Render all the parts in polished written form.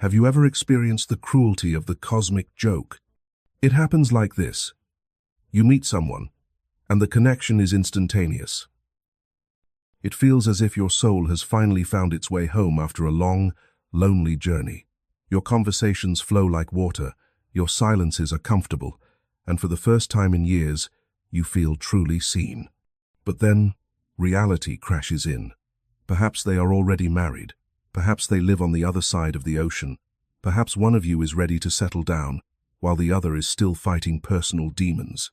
Have you ever experienced the cruelty of the cosmic joke? It happens like this. You meet someone, and the connection is instantaneous. It feels as if your soul has finally found its way home after a long, lonely journey. Your conversations flow like water, your silences are comfortable, and for the first time in years, you feel truly seen. But then, reality crashes in. Perhaps they are already married. Perhaps they live on the other side of the ocean. Perhaps one of you is ready to settle down, while the other is still fighting personal demons.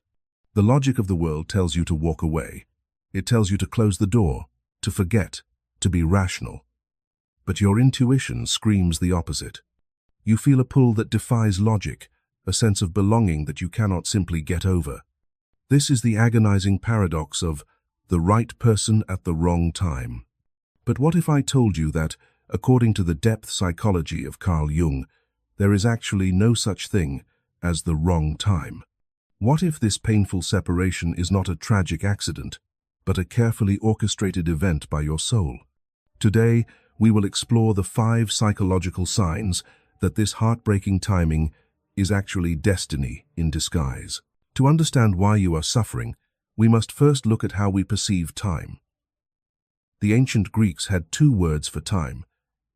The logic of the world tells you to walk away. It tells you to close the door, to forget, to be rational. But your intuition screams the opposite. You feel a pull that defies logic, a sense of belonging that you cannot simply get over. This is the agonizing paradox of the right person at the wrong time. But what if I told you that, according to the depth psychology of Carl Jung, there is actually no such thing as the wrong time? What if this painful separation is not a tragic accident, but a carefully orchestrated event by your soul? Today, we will explore the 5 psychological signs that this heartbreaking timing is actually destiny in disguise. To understand why you are suffering, we must first look at how we perceive time. The ancient Greeks had 2 words for time,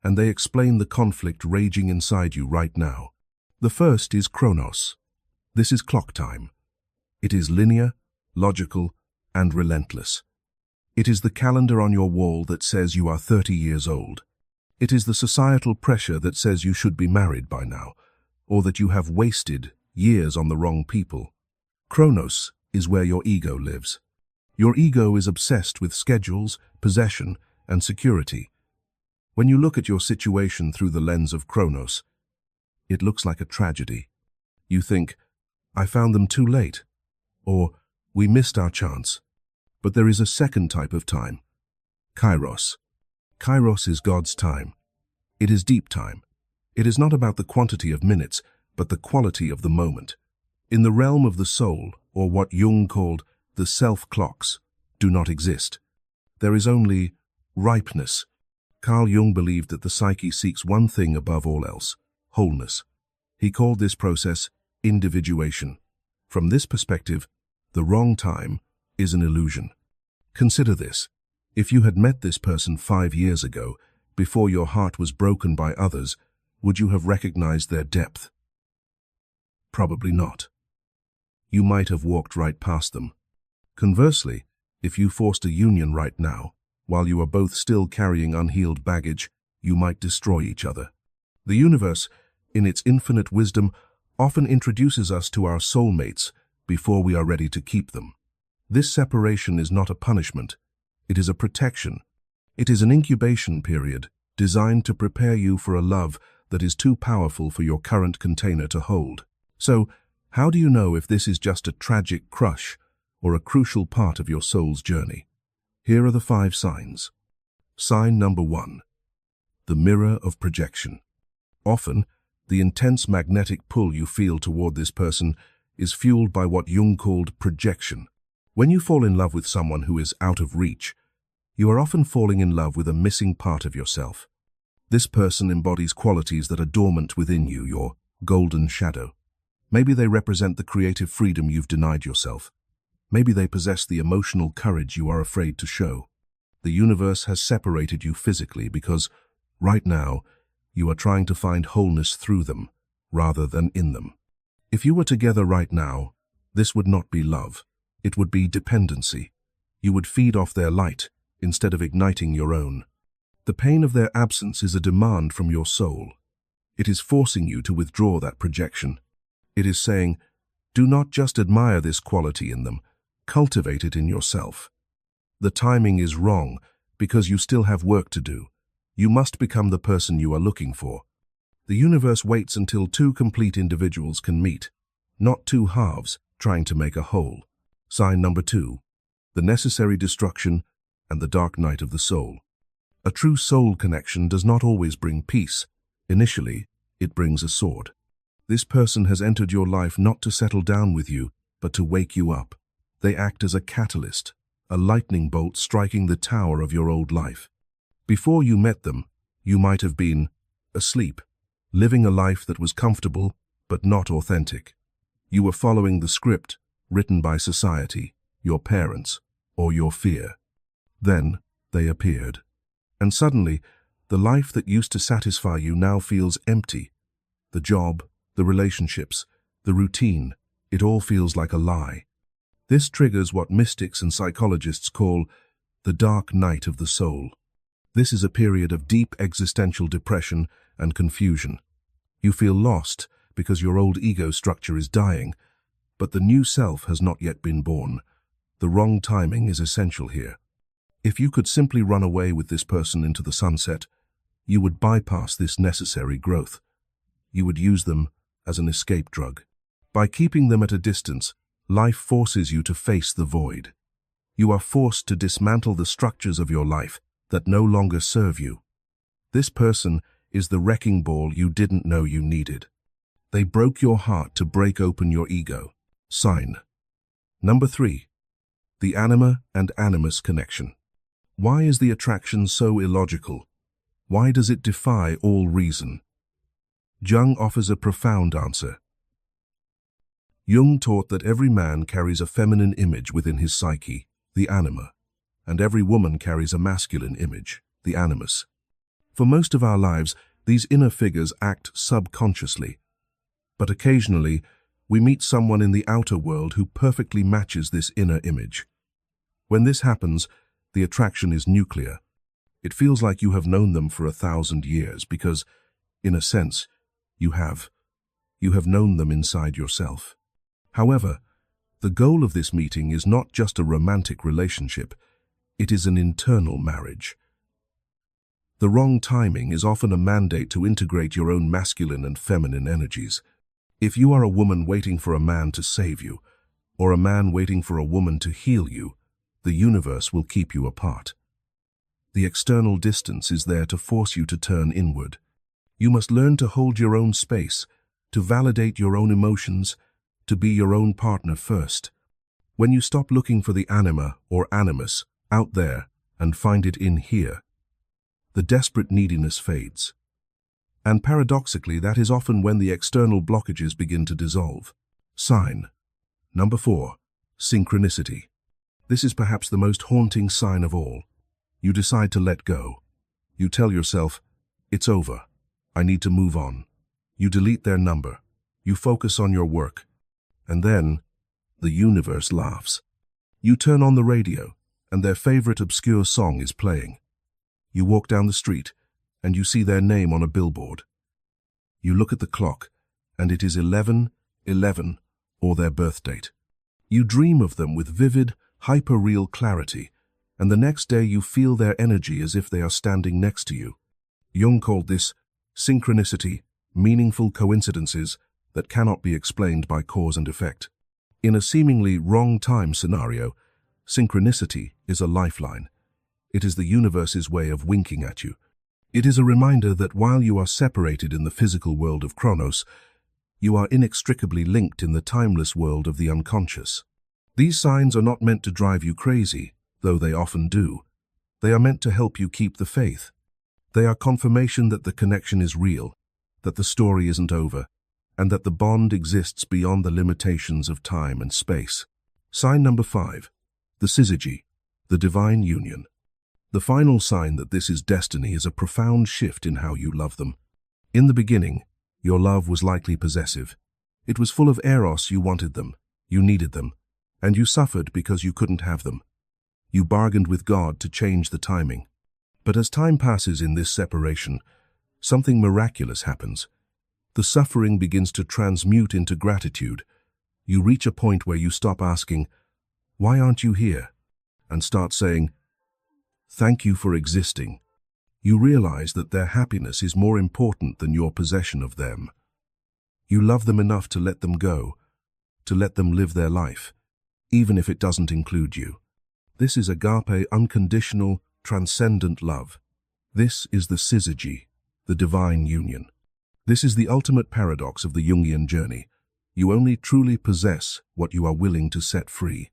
and they explain the conflict raging inside you right now. The first is chronos. This is clock time. It is linear, logical, and relentless. It is the calendar on your wall that says you are 30 years old. It is the societal pressure that says you should be married by now, or that you have wasted years on the wrong people. Chronos is where your ego lives. Your ego is obsessed with schedules, possession, and security. When you look at your situation through the lens of Chronos, it looks like a tragedy. You think, I found them too late, or we missed our chance. But there is a second type of time, Kairos. Kairos is God's time. It is deep time. It is not about the quantity of minutes, but the quality of the moment. In the realm of the soul, or what Jung called the self-clocks, do not exist. There is only ripeness. Carl Jung believed that the psyche seeks one thing above all else, wholeness. He called this process individuation. From this perspective, the wrong time is an illusion. Consider this. If you had met this person 5 years ago, before your heart was broken by others, would you have recognized their depth? Probably not. You might have walked right past them. Conversely, if you forced a union right now, while you are both still carrying unhealed baggage, you might destroy each other. The universe, in its infinite wisdom, often introduces us to our soulmates before we are ready to keep them. This separation is not a punishment. It is a protection. It is an incubation period designed to prepare you for a love that is too powerful for your current container to hold. So, how do you know if this is just a tragic crush or a crucial part of your soul's journey? Here are the 5 signs. Sign number 1. The mirror of projection. Often, the intense magnetic pull you feel toward this person is fueled by what Jung called projection. When you fall in love with someone who is out of reach, you are often falling in love with a missing part of yourself. This person embodies qualities that are dormant within you, your golden shadow. Maybe they represent the creative freedom you've denied yourself. Maybe they possess the emotional courage you are afraid to show. The universe has separated you physically because, right now, you are trying to find wholeness through them, rather than in them. If you were together right now, this would not be love. It would be dependency. You would feed off their light, instead of igniting your own. The pain of their absence is a demand from your soul. It is forcing you to withdraw that projection. It is saying, do not just admire this quality in them, cultivate it in yourself. The timing is wrong because you still have work to do. You must become the person you are looking for. The universe waits until 2 complete individuals can meet, not 2 halves trying to make a whole. Sign number 2. The necessary destruction and the dark night of the soul. A true soul connection does not always bring peace. Initially, it brings a sword. This person has entered your life not to settle down with you, but to wake you up. They act as a catalyst, a lightning bolt striking the tower of your old life. Before you met them, you might have been asleep, living a life that was comfortable but not authentic. You were following the script written by society, your parents, or your fear. Then they appeared. And suddenly, the life that used to satisfy you now feels empty. The job, the relationships, the routine, it all feels like a lie. This triggers what mystics and psychologists call the dark night of the soul. This is a period of deep existential depression and confusion. You feel lost because your old ego structure is dying, but the new self has not yet been born. The wrong timing is essential here. If you could simply run away with this person into the sunset, you would bypass this necessary growth. You would use them as an escape drug. By keeping them at a distance, life forces you to face the void. You are forced to dismantle the structures of your life that no longer serve you. This person is the wrecking ball you didn't know you needed. They broke your heart to break open your ego. Sign. Number 3. The Anima and Animus connection. Why is the attraction so illogical? Why does it defy all reason? Jung offers a profound answer. Jung taught that every man carries a feminine image within his psyche, the anima, and every woman carries a masculine image, the animus. For most of our lives, these inner figures act subconsciously, but occasionally we meet someone in the outer world who perfectly matches this inner image. When this happens, the attraction is nuclear. It feels like you have known them for 1,000 years because, in a sense, you have known them inside yourself. However, the goal of this meeting is not just a romantic relationship, it is an internal marriage. The wrong timing is often a mandate to integrate your own masculine and feminine energies. If you are a woman waiting for a man to save you, or a man waiting for a woman to heal you, the universe will keep you apart. The external distance is there to force you to turn inward. You must learn to hold your own space, to validate your own emotions, to be your own partner first. When you stop looking for the anima or animus out there and find it in here, the desperate neediness fades. And paradoxically, that is often when the external blockages begin to dissolve. Sign. Number 4. Synchronicity. This is perhaps the most haunting sign of all. You decide to let go. You tell yourself, it's over. I need to move on. You delete their number. You focus on your work. And then, the universe laughs. You turn on the radio, and their favorite obscure song is playing. You walk down the street, and you see their name on a billboard. You look at the clock, and it is 11:11, or their birth date. You dream of them with vivid, hyper-real clarity, and the next day you feel their energy as if they are standing next to you. Jung called this synchronicity, meaningful coincidences that cannot be explained by cause and effect. In a seemingly wrong time scenario, synchronicity is a lifeline. It is the universe's way of winking at you. It is a reminder that while you are separated in the physical world of Chronos, you are inextricably linked in the timeless world of the unconscious. These signs are not meant to drive you crazy, though they often do. They are meant to help you keep the faith. They are confirmation that the connection is real, that the story isn't over, and that the bond exists beyond the limitations of time and space. Sign number 5. The syzygy, the divine union. The final sign that this is destiny is a profound shift in how you love them. In the beginning, your love was likely possessive. It was full of eros. You wanted them, you needed them, and you suffered because you couldn't have them. You bargained with God to change the timing. But as time passes in this separation, something miraculous happens. The suffering begins to transmute into gratitude. You reach a point where you stop asking, "Why aren't you here?" and start saying, "Thank you for existing." You realize that their happiness is more important than your possession of them. You love them enough to let them go, to let them live their life, even if it doesn't include you. This is agape, unconditional, transcendent love. This is the syzygy, the divine union. This is the ultimate paradox of the Jungian journey. You only truly possess what you are willing to set free.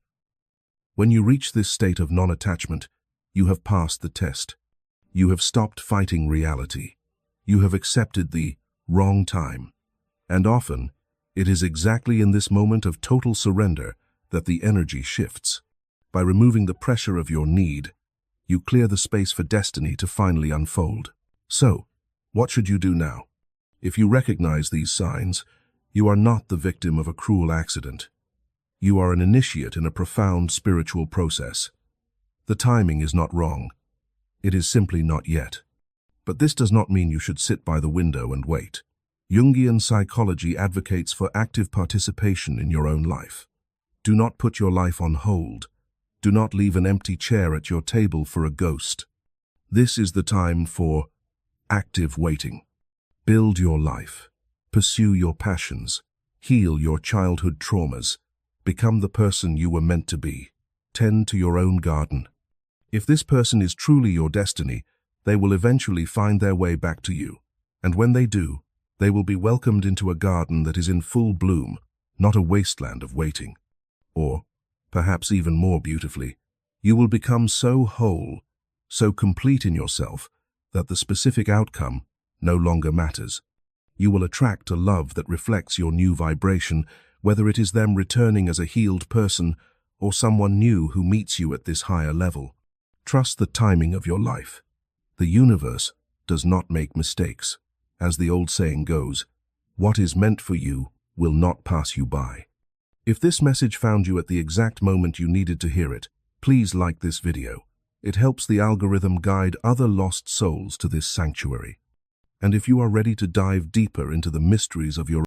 When you reach this state of non-attachment, you have passed the test. You have stopped fighting reality. You have accepted the wrong time. And often, it is exactly in this moment of total surrender that the energy shifts. By removing the pressure of your need, you clear the space for destiny to finally unfold. So, what should you do now? If you recognize these signs, you are not the victim of a cruel accident. You are an initiate in a profound spiritual process. The timing is not wrong. It is simply not yet. But this does not mean you should sit by the window and wait. Jungian psychology advocates for active participation in your own life. Do not put your life on hold. Do not leave an empty chair at your table for a ghost. This is the time for active waiting. Build your life. Pursue your passions. Heal your childhood traumas. Become the person you were meant to be. Tend to your own garden. If this person is truly your destiny, they will eventually find their way back to you. And when they do, they will be welcomed into a garden that is in full bloom, not a wasteland of waiting. Or, perhaps even more beautifully, you will become so whole, so complete in yourself, that the specific outcome no longer matters. You will attract a love that reflects your new vibration, whether it is them returning as a healed person or someone new who meets you at this higher level. Trust the timing of your life. The universe does not make mistakes. As the old saying goes, what is meant for you will not pass you by. If this message found you at the exact moment you needed to hear it, please like this video. It helps the algorithm guide other lost souls to this sanctuary. And if you are ready to dive deeper into the mysteries of your